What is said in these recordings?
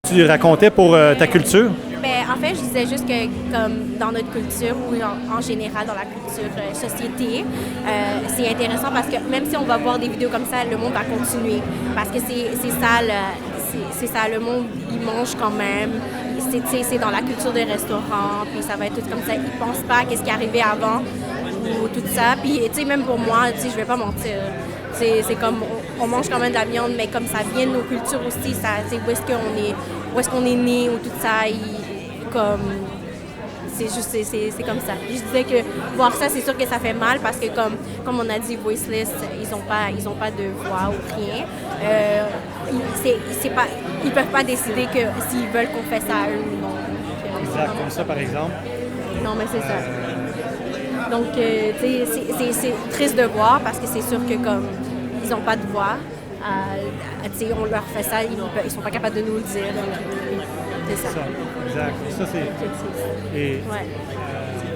Tu racontais pour ta culture? Ben, en fait, je disais juste que comme dans notre culture ou en général dans la culture société, c'est intéressant parce que même si on va voir des vidéos comme ça, le monde va continuer. Parce que c'est ça, c'est ça, le monde, il mange quand même. C'est dans la culture des restaurants, puis ça va être tout comme ça. Ils pensent pas à ce qui est arrivé avant ou tout ça. Puis, tu sais, même pour moi, tu sais, je vais pas mentir. C'est comme, on mange quand même de la viande, mais comme ça vient de nos cultures aussi, ça, où est-ce qu'on est né ou tout ça, comme, c'est juste, c'est comme ça. Je disais que voir ça, c'est sûr que ça fait mal parce que comme on a dit, Voiceless, ils ont pas de voix ou rien. Ils peuvent pas décider que s'ils veulent qu'on fait ça à eux ou non. Exact, comme ça par exemple. Non, mais c'est ça. Donc, tu sais, c'est triste de voir parce que c'est sûr que comme ils n'ont pas de voix, tu sais, on leur fait ça, ils sont pas capables de nous le dire. C'est ça. Exact. Ça, c'est... Et, ouais.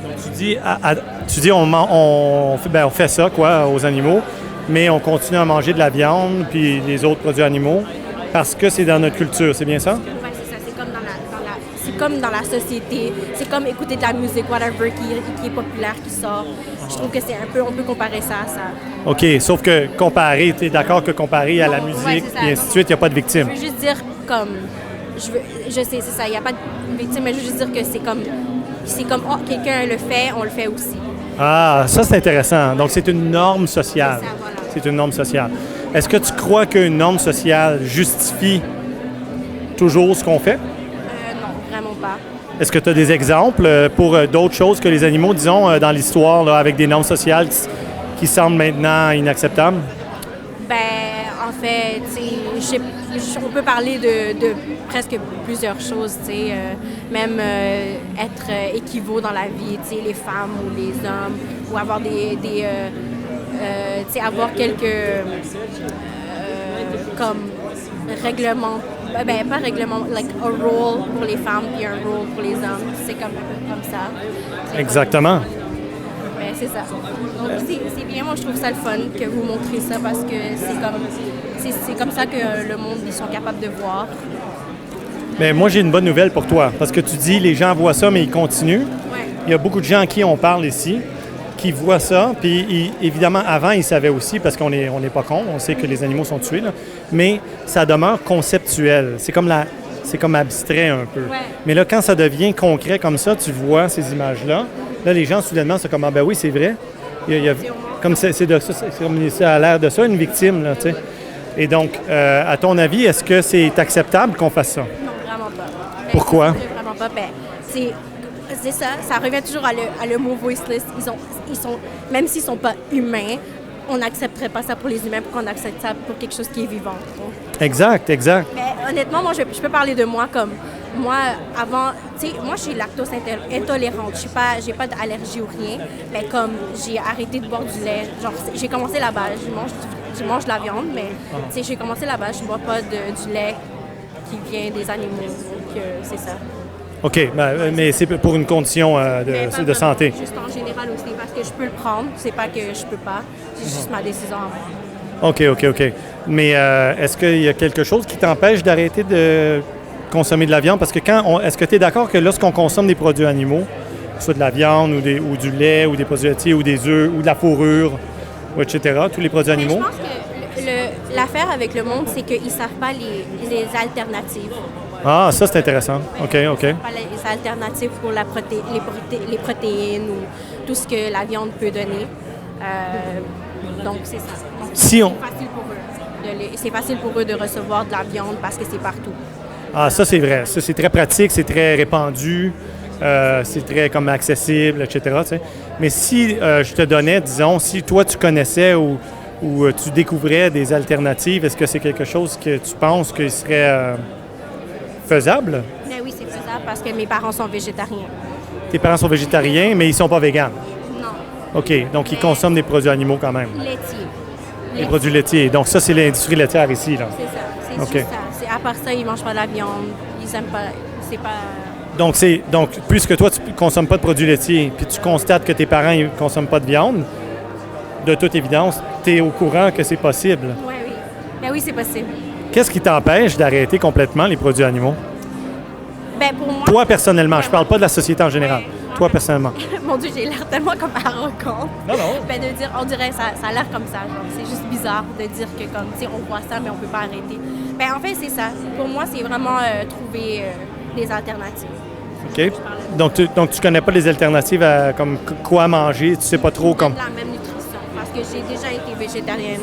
Donc, tu dis on fait ça, quoi, aux animaux, mais on continue à manger de la viande puis les autres produits animaux parce que c'est dans notre culture, c'est bien ça? Oui, c'est ça. C'est comme dans la société. C'est comme écouter de la musique, whatever, qui est populaire, qui sort. Je trouve que c'est un peu... On peut comparer ça à ça. OK, sauf que comparé, tu es d'accord que comparé à la musique et ainsi de suite, il n'y a pas de victime? Je veux juste dire comme... Je sais, c'est ça, il n'y a pas de victime, mais je veux juste dire que c'est comme oh, quelqu'un le fait, on le fait aussi. Ah, ça c'est intéressant. Donc c'est une norme sociale. C'est ça, voilà. C'est une norme sociale. Est-ce que tu crois qu'une norme sociale justifie toujours ce qu'on fait? Non, vraiment pas. Est-ce que tu as des exemples pour d'autres choses que les animaux, disons, dans l'histoire, là, avec des normes sociales qui semblent maintenant inacceptables? Ben, en fait, tu sais, on peut parler de presque plusieurs choses, tu sais, même être équivaut dans la vie, tu sais, les femmes ou les hommes, ou avoir tu sais, avoir quelques comme règlements, ben pas règlement, like a role pour les femmes puis un role pour les hommes, c'est comme ça. Exactement. Ben, c'est ça. Donc, c'est bien, moi je trouve ça le fun que vous montrez ça parce que c'est comme ça que le monde, ils sont capables de voir. Mais moi, j'ai une bonne nouvelle pour toi, parce que tu dis les gens voient ça, mais ils continuent. Ouais. Il y a beaucoup de gens à qui on parle ici qui voient ça, puis évidemment, avant, ils savaient aussi, parce qu'on n'est pas cons, on sait que les animaux sont tués, là, mais ça demeure conceptuel. C'est comme abstrait un peu. Ouais. Mais là, quand ça devient concret comme ça, tu vois ces images-là, là, les gens, soudainement, c'est comme, ah ben oui, c'est vrai. Comme ça a l'air de ça, une victime, là, tu sais. Et donc, à ton avis, est-ce que c'est acceptable qu'on fasse ça? Non, vraiment pas. Pourquoi? Vraiment pas. Ben, c'est ça revient toujours à le mot voiceless. Ils sont, même s'ils sont pas humains, on n'accepterait pas ça pour les humains, pour qu'on accepte ça pour quelque chose qui est vivant. Donc. Exact. Mais honnêtement, moi, je peux parler de moi comme... Moi, avant, tu sais, moi, je suis lactose intolérante. J'ai pas d'allergie ou rien. Mais comme j'ai arrêté de boire du lait, genre, j'ai commencé là-bas. Je mange de la viande, mais tu sais, j'ai commencé là-bas. Je bois pas du lait qui vient des animaux. Donc, c'est ça. OK, mais c'est pour une condition de santé. Juste en général aussi, parce que je peux le prendre. C'est pas que je peux pas. C'est juste ma décision à moi. OK. Mais est-ce qu'il y a quelque chose qui t'empêche d'arrêter de consommer de la viande? Parce que est-ce que tu es d'accord que lorsqu'on consomme des produits animaux, que ce soit de la viande ou du lait ou des produits laitiers ou des œufs ou de la fourrure, ou etc., tous les produits animaux? Je pense que l'affaire avec le monde, c'est qu'ils ne savent pas les alternatives. Ah, ça, c'est intéressant. OK. Ils ne savent pas les alternatives pour les protéines ou tout ce que la viande peut donner. Donc, c'est ça. Donc, c'est facile pour eux. C'est facile pour eux de recevoir de la viande parce que c'est partout. Ah, ça, c'est vrai. Ça, c'est très pratique, c'est très répandu, c'est très comme accessible, etc. Tu sais. Mais si je te donnais, disons, si toi, tu connaissais ou tu découvrais des alternatives, est-ce que c'est quelque chose que tu penses qu'il serait faisable? Ben oui, c'est faisable parce que mes parents sont végétariens. Tes parents sont végétariens, mais ils ne sont pas véganes? Non. OK, donc ils consomment des produits animaux quand même? Laitiers. Des produits laitiers. Donc ça, c'est l'industrie laitière ici, là? C'est ça. C'est juste ça. À part ça, ils ne mangent pas de la viande. Ils n'aiment pas... C'est pas... Donc, puisque toi, tu ne consommes pas de produits laitiers, puis tu constates que tes parents ne consomment pas de viande, de toute évidence, tu es au courant que c'est possible. Oui. Ben oui, c'est possible. Qu'est-ce qui t'empêche d'arrêter complètement les produits animaux? Ben, pour moi... Toi, personnellement, je parle pas de la société en général. Ouais. Toi, personnellement. Mon Dieu, j'ai l'air tellement comme arrogante. Non. Ben, de dire, on dirait, ça a l'air comme ça, genre. C'est juste bizarre de dire que, comme, tu sais, on voit ça, mais on peut pas arrêter. Ben, en fait, c'est ça. Pour moi, c'est vraiment trouver des alternatives. OK. Donc, tu connais pas les alternatives à comme quoi manger, tu sais pas trop comme... La même nutrition, parce que j'ai déjà été végétarienne.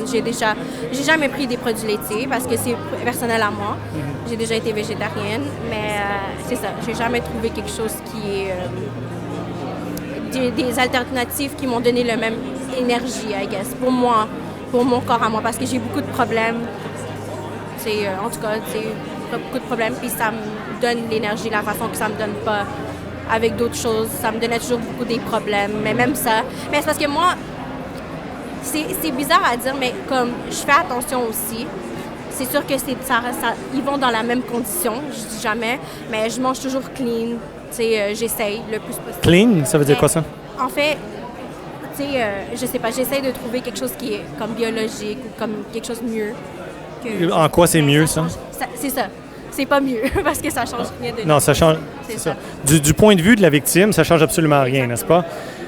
J'ai jamais pris des produits laitiers parce que c'est personnel à moi. J'ai déjà été végétarienne, mais c'est ça. J'ai jamais trouvé quelque chose qui est... des alternatives qui m'ont donné la même énergie, I guess, pour moi, pour mon corps à moi, parce que j'ai beaucoup de problèmes. En tout cas, beaucoup de problèmes, puis ça me donne l'énergie, la façon que ça me donne pas avec d'autres choses. Ça me donnait toujours beaucoup des problèmes, mais même ça. Mais c'est parce que moi, c'est bizarre à dire, mais comme je fais attention aussi, c'est sûr que ils vont dans la même condition, je dis jamais, mais je mange toujours clean, j'essaye le plus possible. Clean, ça veut dire quoi ça? En fait, je sais pas, j'essaye de trouver quelque chose qui est comme biologique ou comme quelque chose de mieux. En quoi c'est mieux, ça? C'est ça. C'est pas mieux, parce que ça change rien de... Non, ça change... C'est ça. Du point de vue de la victime, ça change absolument rien, n'est-ce pas?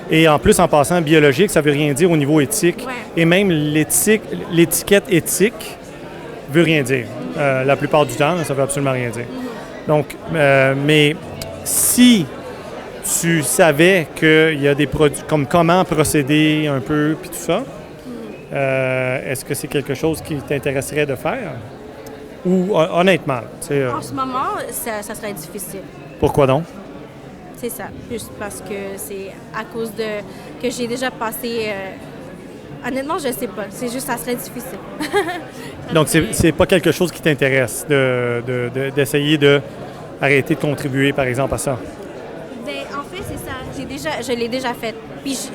Et en plus, en passant, biologique, ça veut rien dire au niveau éthique. Ouais. Et même l'étiquette éthique veut rien dire. La plupart du temps, ça veut absolument rien dire. Donc, mais si tu savais qu'il y a des produits, comme comment procéder un peu, puis tout ça, est-ce que c'est quelque chose qui t'intéresserait de faire? Ou honnêtement? En ce moment, ça serait difficile. Pourquoi donc? C'est ça. Juste parce que c'est à cause de... que j'ai déjà passé... honnêtement, je sais pas. C'est juste ça serait difficile. Donc, c'est pas quelque chose qui t'intéresse d'essayer de arrêter de contribuer, par exemple, à ça? Ben, en fait, c'est ça. Je l'ai déjà fait. Puis,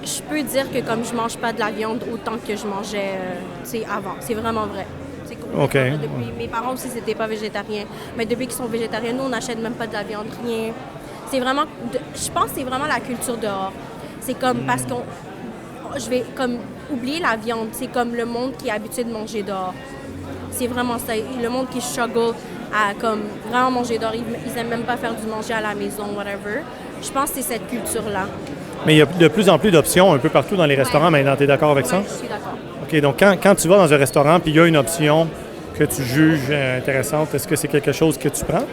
je peux dire que comme je mange pas de la viande autant que je mangeais avant. C'est vraiment vrai. OK. Depuis, mes parents aussi, c'était pas végétariens. Mais depuis qu'ils sont végétariens, nous, on n'achète même pas de la viande, rien. C'est vraiment... Je pense que c'est vraiment la culture dehors. C'est comme parce je vais comme oublier la viande. C'est comme le monde qui est habitué de manger dehors. C'est vraiment ça. Le monde qui struggle à comme vraiment manger dehors. Ils aiment même pas faire du manger à la maison, whatever. Je pense que c'est cette culture-là. Mais il y a de plus en plus d'options un peu partout dans les restaurants maintenant. Tu es d'accord avec ça? Je suis d'accord. OK. Donc, quand tu vas dans un restaurant puis il y a une option que tu juges intéressante, est-ce que c'est quelque chose que tu prends?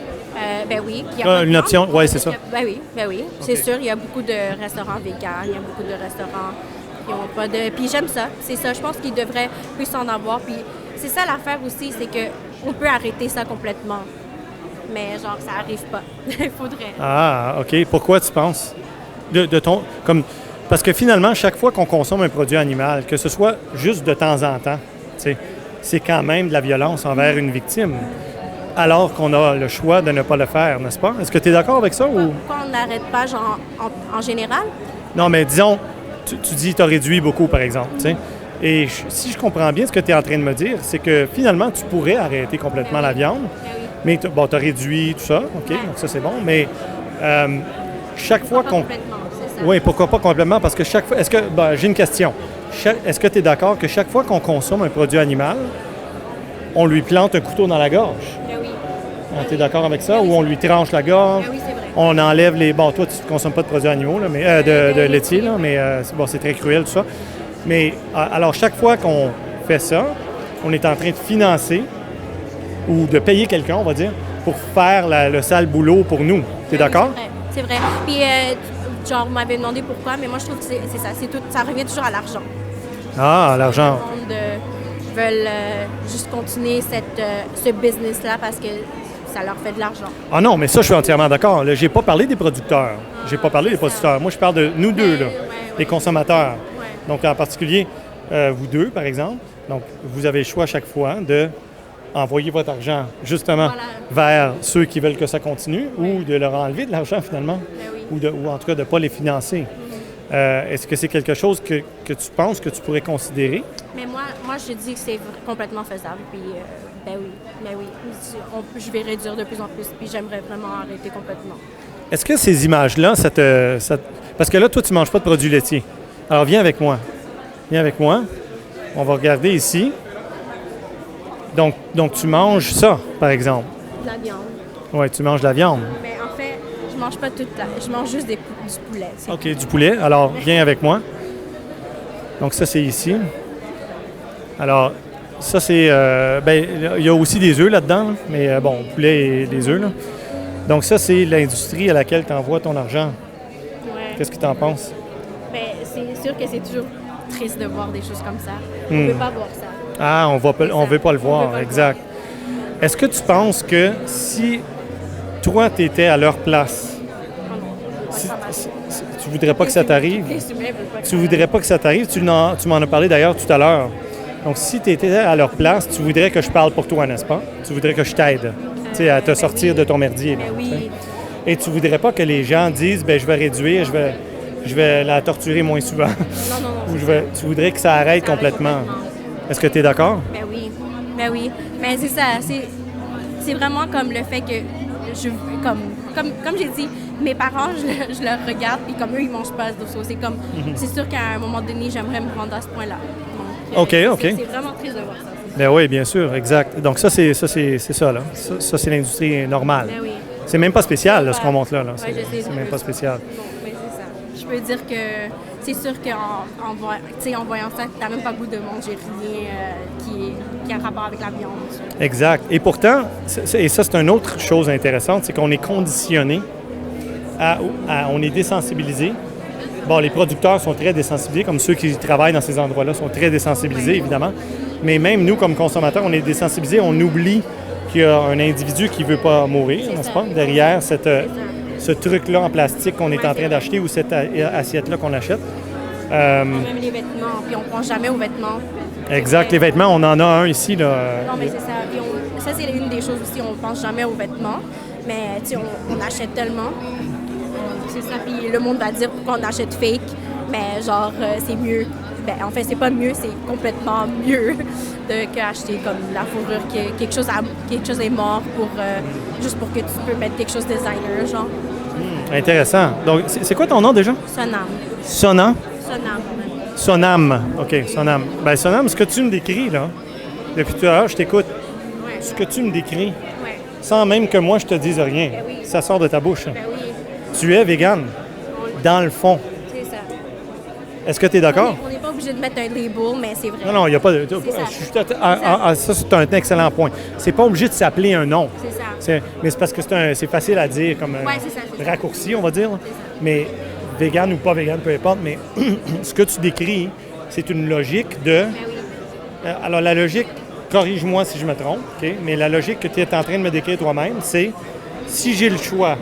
Ben oui. Une option? Oui, c'est ça. Ben oui. Okay. C'est sûr, il y a beaucoup de restaurants véganes, il y a beaucoup de restaurants qui n'ont pas de... Puis j'aime ça, c'est ça. Je pense qu'il devrait plus en avoir. Puis c'est ça l'affaire aussi, c'est qu'on peut arrêter ça complètement. Mais genre, ça n'arrive pas. Il faudrait. Ah, OK. Pourquoi tu penses? Parce que finalement, chaque fois qu'on consomme un produit animal, que ce soit juste de temps en temps, c'est quand même de la violence envers une victime, alors qu'on a le choix de ne pas le faire, n'est-ce pas? Est-ce que tu es d'accord avec ça? Pourquoi on n'arrête pas, genre, en général? Non, mais disons, tu dis que tu as réduit beaucoup, par exemple. Et si je comprends bien ce que tu es en train de me dire, c'est que finalement, tu pourrais arrêter complètement la viande, mais tu as réduit tout ça, OK, donc ça c'est bon, mais chaque fois qu'on... Oui, pourquoi pas complètement? Parce que chaque fois... j'ai une question. Est-ce que tu es d'accord que chaque fois qu'on consomme un produit animal, on lui plante un couteau dans la gorge? Oui. Tu es d'accord avec ça? Ou on lui tranche la gorge? Oui, c'est vrai. On enlève les... Bon, toi, tu ne consommes pas de produits animaux, là, mais, de laitiers, là, mais c'est très cruel, tout ça. Mais alors, chaque fois qu'on fait ça, on est en train de financer ou de payer quelqu'un, on va dire, pour faire le sale boulot pour nous. Tu es d'accord? C'est vrai. Puis, genre, vous m'avez demandé pourquoi, mais moi, je trouve que c'est ça. Ça revient toujours à l'argent. Ah, l'argent. Le monde veulent juste continuer ce business-là parce que ça leur fait de l'argent. Ah non, mais ça, je suis entièrement d'accord. J'ai pas parlé des producteurs. J'ai pas parlé des producteurs. Moi, je parle de nous deux, là, les consommateurs. Ouais. Donc, en particulier, vous deux, par exemple. Donc, vous avez le choix à chaque fois de envoyer votre argent, justement, vers ceux qui veulent que ça continue ou de leur enlever de l'argent, finalement, ou en tout cas de ne pas les financer. Est-ce que c'est quelque chose que tu penses que tu pourrais considérer? Mais moi, je dis que c'est complètement faisable. Puis, ben oui. Je vais réduire de plus en plus. Puis, j'aimerais vraiment arrêter complètement. Est-ce que ces images-là, parce que là, toi, tu ne manges pas de produits laitiers. Alors, viens avec moi. On va regarder ici. Donc tu manges ça, par exemple. De la viande. Oui, tu manges de la viande. Mais en fait, je mange pas je mange juste du poulet. OK, du poulet. Alors, viens avec moi. Donc, ça, c'est ici. Alors, ça, c'est... il y a aussi des œufs là-dedans, là, mais poulet et des œufs, là. Donc, ça, c'est l'industrie à laquelle tu envoies ton argent. Ouais. Qu'est-ce que tu en penses? Ben, c'est sûr que c'est toujours triste de voir des choses comme ça. On ne peut pas voir ça. Ah, on veut pas le voir, exact. Est-ce que tu penses que si toi, tu étais à leur place, tu voudrais pas que ça t'arrive? Tu voudrais pas que ça t'arrive? Tu m'en as parlé d'ailleurs tout à l'heure. Donc, si tu étais à leur place, tu voudrais que je parle pour toi, n'est-ce pas? Tu voudrais que je t'aide à te sortir de ton merdier. Là, oui. Et tu voudrais pas que les gens disent, je vais réduire, je vais la torturer moins souvent. Non. Ou tu voudrais que ça arrête complètement. Est-ce que tu es d'accord? Ben oui. Mais c'est ça. C'est vraiment comme le fait que comme j'ai dit, mes parents, je leur regarde, puis comme eux, ils mangent pas d'osso. C'est comme, c'est sûr qu'à un moment donné, j'aimerais me rendre à ce point-là. Donc, OK. C'est vraiment triste de voir ça. Ben oui, bien sûr, exact. Donc ça, c'est ça, là. Ça, c'est l'industrie normale. Ben oui. C'est même pas spécial, là, ce qu'on montre là. Ouais, je sais. C'est même pas spécial. Bon, mais c'est ça. Je peux dire que c'est sûr qu'en voyant ça, tu n'as même pas le goût de manger rien qui a rapport avec la viande. Exact. Et pourtant, et ça, c'est une autre chose intéressante, c'est qu'on est conditionné on est désensibilisé. Bon, les producteurs sont très désensibilisés, comme ceux qui travaillent dans ces endroits-là sont très désensibilisés, évidemment. Mais même nous, comme consommateurs, on est désensibilisés. On oublie qu'il y a un individu qui ne veut pas mourir, n'est-ce pas? Derrière ce truc-là en plastique qu'on est en train d'acheter ou cette assiette-là qu'on achète. Même les vêtements, puis on ne pense jamais aux vêtements. Exact. Les vêtements, on en a un ici. Là, non, mais c'est ça. Puis ça, c'est une des choses aussi, on ne pense jamais aux vêtements. Mais on achète tellement. C'est ça. Puis le monde va dire pourquoi on achète fake. Mais genre, c'est mieux. Ben, en fait, c'est pas mieux, c'est complètement mieux qu'acheter comme la fourrure, quelque chose est mort juste pour que tu peux mettre quelque chose designer, genre. Intéressant. Donc, c'est quoi ton nom déjà? Sonam. Sonam. OK, Sonam. Ben, Sonam, ce que tu me décris, là, depuis tout à l'heure, je t'écoute. Ouais. Ce que tu me décris, Ouais. sans même que moi je te dise rien, Ben oui. ça sort de ta bouche. Ben oui. Tu es végane, dans le fond. C'est ça. Est-ce que tu es d'accord? On n'est pas obligé de mettre un label, mais c'est vrai. Non, il n'y a pas de... ça. Ça, c'est un excellent point. C'est pas obligé de s'appeler un nom. C'est ça. Mais c'est parce que c'est facile à dire comme c'est ça. raccourci, on va dire. C'est ça. Mais végane ou pas végane, peu importe, mais ce que tu décris, c'est une logique de... Ben oui. Alors, la logique, corrige-moi si je me trompe, OK? Mais la logique que tu es en train de me décrire toi-même, c'est si j'ai le choix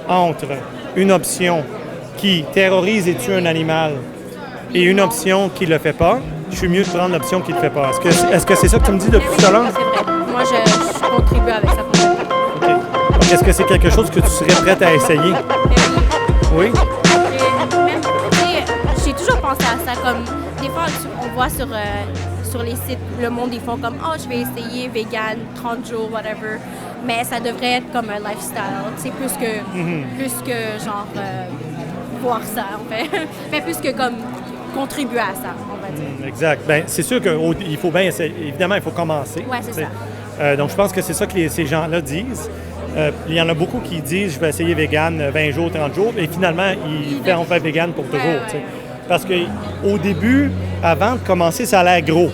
entre une option qui terrorise et tue un animal et une option qui ne le fait pas, je suis mieux de prendre l'option qui ne le fait pas. Est-ce que c'est ça que tu me dis depuis tout à l'heure? C'est vrai. Moi, je contribue avec ça. OK. Donc, est-ce que c'est quelque chose que tu serais prête à essayer? Oui? J'ai toujours pensé à ça. Comme, des fois, on voit sur les sites, le monde, ils font comme « Oh, je vais essayer vegan, 30 jours, whatever. » Mais ça devrait être comme un lifestyle. C'est plus que genre voir ça, en fait. Mais plus que comme contribuer à ça, on va dire. Exact. Bien, c'est sûr qu'il faut bien essayer. Évidemment, il faut commencer. Oui, c'est ça. Donc, je pense que c'est ça que ces gens-là disent. Il y en a beaucoup qui disent « Je vais essayer vegan 20 jours, 30 jours. » Et finalement, on fait vegan pour toujours. Ouais. Parce qu'au début, avant de commencer, ça a l'air gros.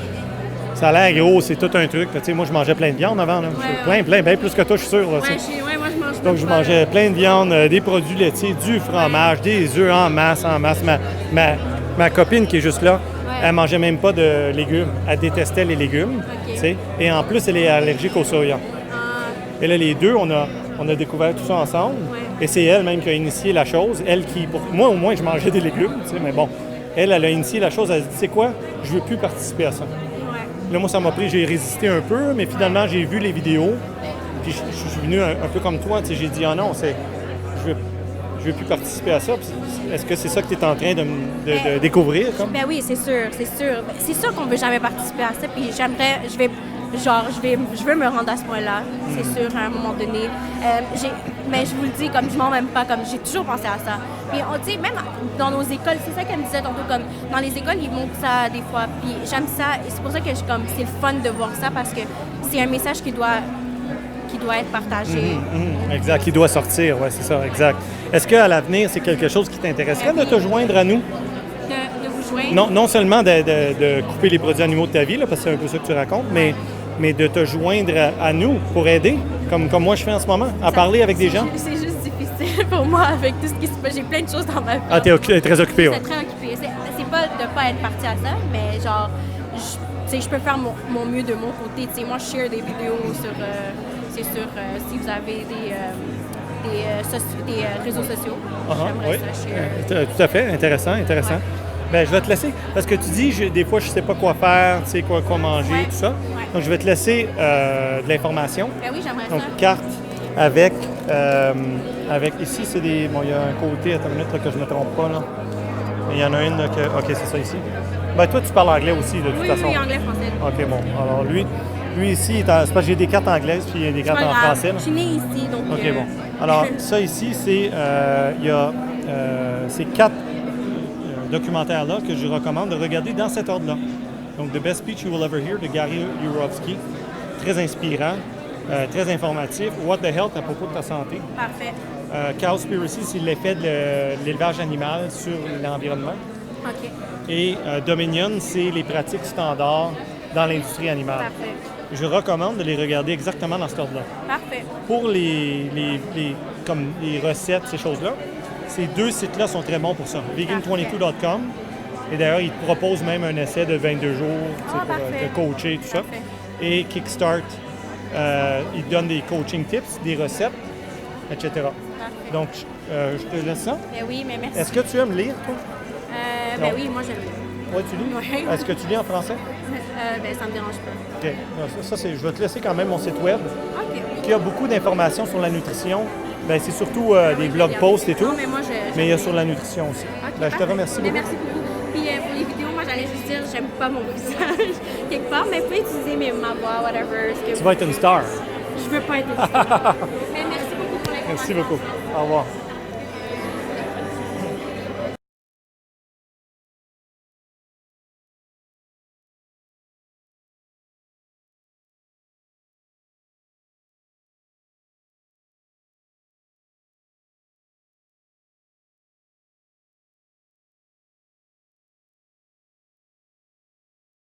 Ça a l'air gros, c'est tout un truc. Moi, je mangeais plein de viande avant. Là. Plein, bien plus que toi, je suis sûr. Là, moi, je mange donc, je mangeais plein de viande, des produits laitiers, du fromage, des œufs en masse. Ma copine qui est juste là, elle mangeait même pas de légumes. Elle détestait les légumes. Okay. Et en plus, elle est allergique au soya. Et là, les deux, on a découvert tout ça ensemble. Ouais. Et c'est elle même qui a initié la chose. Moi, au moins, je mangeais des légumes, mais bon. Elle a initié la chose. Elle a dit, c'est quoi? Je veux plus participer à ça. Là, moi, ça m'a pris, j'ai résisté un peu, mais finalement, j'ai vu les vidéos. Puis je suis venu un peu comme toi. J'ai dit, non, je veux plus participer à ça. Est-ce que c'est ça que tu es en train de découvrir? Comme? Ben oui, c'est sûr. C'est sûr qu'on ne veut jamais participer à ça. Puis je veux me rendre à ce point-là, c'est sûr, à un moment donné. Mais je vous le dis, comme je mens même pas, comme j'ai toujours pensé à ça. Puis, tu sais, même dans nos écoles, c'est ça qu'elle me disait tantôt, comme dans les écoles, ils montrent ça des fois. Puis j'aime ça, et c'est pour ça que c'est le fun de voir ça, parce que c'est un message qui doit qui doit être partagé. Exact, qui doit sortir, oui, c'est ça, exact. Est-ce qu'à l'avenir, c'est quelque chose qui t'intéresserait de te joindre à nous? De vous joindre. Non seulement de couper les produits animaux de ta vie, là, parce que c'est un peu ça que tu racontes, mais de te joindre à nous pour aider, comme moi je fais en ce moment, à parler avec des gens. C'est juste difficile pour moi avec tout ce qui se passe. J'ai plein de choses dans ma vie. Ah, t'es très occupé, ouais. C'est très occupé. C'est pas de pas être partie à ça, mais genre, je peux faire mon mieux de mon côté. T'sais, moi, je share des vidéos sur, si vous avez des réseaux sociaux. J'aimerais Oui, ça share. tout à fait, intéressant. Ouais. Ben, je vais te laisser, parce que tu dis, des fois, je sais pas quoi faire, tu sais, quoi manger, Ouais. tout ça. Ouais. Donc, je vais te laisser de l'information. Ben oui, j'aimerais Donc, ça. carte avec ici, c'est des... Bon, il y a un côté, attends une minute, là, que je ne me trompe pas, là. Mais il y en a une, là, que... OK, c'est ça ici. Ben, toi, tu parles anglais aussi, de toute Oui, façon. oui, anglais, français. OK, bon. Alors, lui ici, c'est parce que j'ai des cartes anglaises, puis il y a des cartes Pas en grave. français, là. Je suis née ici, donc... OK, bon. Alors, ça ici, c'est... il y a ces 4 documentaires-là que je recommande de regarder dans cet ordre-là. Donc, The Best Speech You Will Ever Hear de Gary Yourofsky. Très inspirant, très informatif. What the Health à propos de ta santé. Parfait. Cowspiracy, c'est l'effet de l'élevage animal sur l'environnement. OK. Et Dominion, c'est les pratiques standards dans l'industrie animale. Parfait. Je recommande de les regarder exactement dans cet ordre-là. Parfait. Pour comme les recettes, ces choses-là, ces 2 sites-là sont très bons pour ça. Vegan22.com. Et d'ailleurs, ils te proposent même un essai de 22 jours tu sais, pour parfait. te coacher, tout ça. Parfait. Et Kickstart, ils te donnent des coaching tips, des recettes, etc. Parfait. Donc, je te laisse ça. Ben oui, mais merci. Est-ce que tu aimes lire, toi? Ben Non. oui, moi j'aime. Oui, tu lis? Ouais. Est-ce que tu lis en français? Ben ça me dérange pas. OK. Non, ça, je vais te laisser quand même mon site web, OK. qui a beaucoup d'informations sur la nutrition. Ben, c'est surtout des blog posts et tout, Non, mais moi, mais il y a sur la nutrition aussi. OK, Ben, je te parfait. remercie Mais beaucoup. merci beaucoup. Puis pour les vidéos, moi j'allais juste dire, j'aime pas mon visage quelque part, mais vous pouvez utiliser ma voix, whatever. Ce que Tu vas être une star. Je veux pas être une star. Mais merci beaucoup pour l'information. Merci beaucoup. Au revoir.